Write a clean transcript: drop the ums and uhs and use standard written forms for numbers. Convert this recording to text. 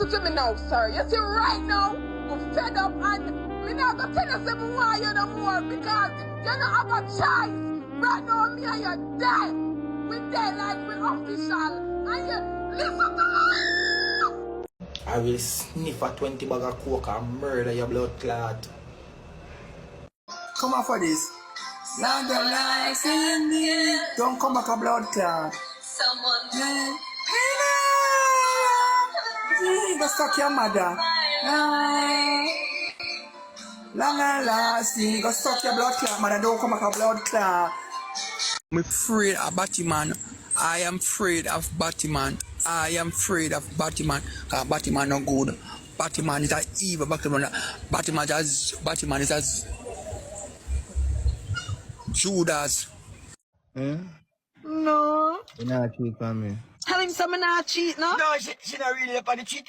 listen to me now, sir. You see, right now, I'm fed up and me not gonna tell you something why you no more because you don't have a choice. Right now, me and you dead. We dead like we official. And you listen to me. I will sniff a 20 bag of coke and murder your blood clot. Come on for this. Land the life in me. Don't come back a blood clot. Yeah. Go suck your mother. Long and lasting. Go suck your blood clot, mother. Don't come back a blood clot. I'm afraid of Batman. I am afraid of Batman. I am afraid of Batman. Batman no good. Batman is an evil Batman. Batman is as Judas. No. You not cheat on me. Tell him something not cheat, no? No, she not really up on the cheating